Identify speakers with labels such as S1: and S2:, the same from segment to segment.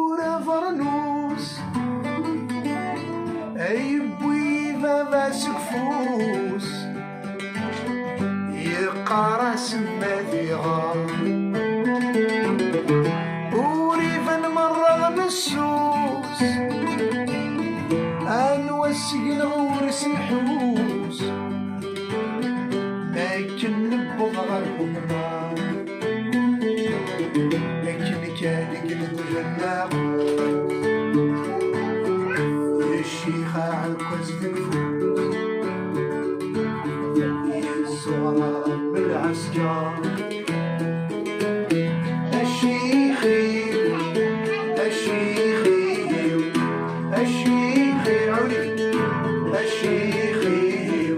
S1: ورا فرنوس يبوي بابا سكفوس يقرا سما ذيغا وريفا مرة بالسوس انوسق نغورس نحوس لكن نبض غيرهم لكن كان قلب جناق الشيخة عالكوز تكفوت الصغار بالعسكر الشيخي عولي الشيخي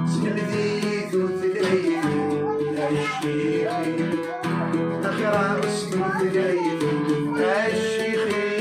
S1: سلمدي ثلثي الشيخي أخيرا ثلثي الشيخي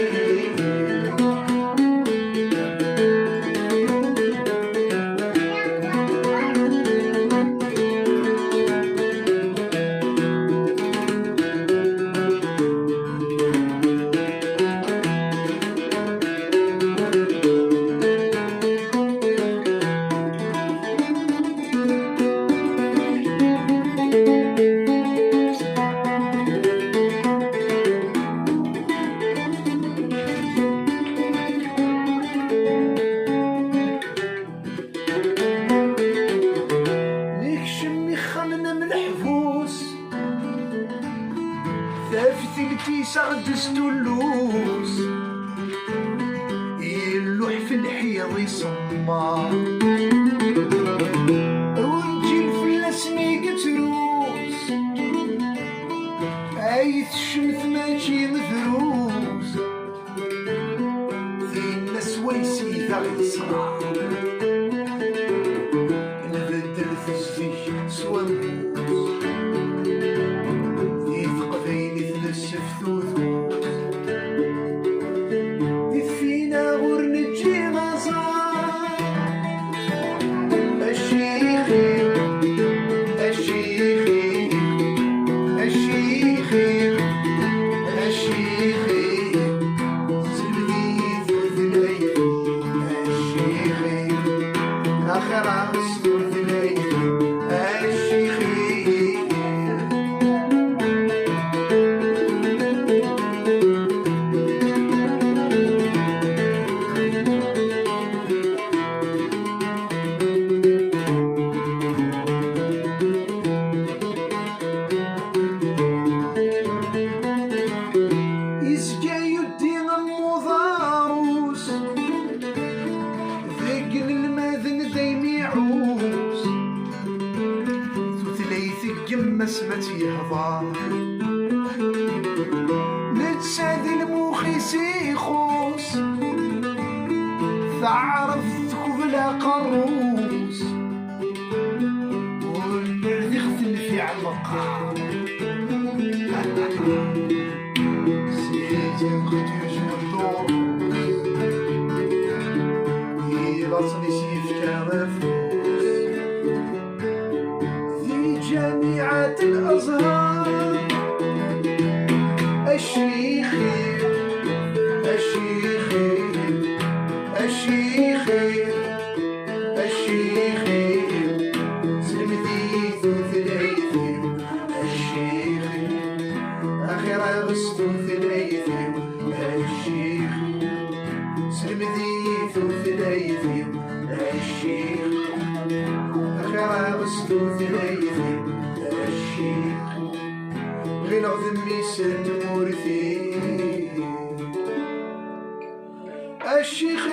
S1: دستلوس يلوح في الحيض يصمى ونجي الفلاسني قتروس ايث الشمث ماشي مثروس ذينا سويسي ثغي صراع نبدل ثزيك سواموس ذي ثقفين ثلسف ثوثوس مسمت يهضر نتسادي المخيس يخوص تعرفتك بلا قروس والبرد يختلف يعمق سيدي مخدوش مطور يبطني سيف كرفوس جامعة الأزهار الشيخي الشيخي الشيخي الشيخي سلمدي ثلثي الشيخي أخيرا غسطو ثلثي الشيخي سلمدي ثلثي الشيخي أخيرا غسطو ثلثي ɣilaɣ demmis tmurt-iw الشيخ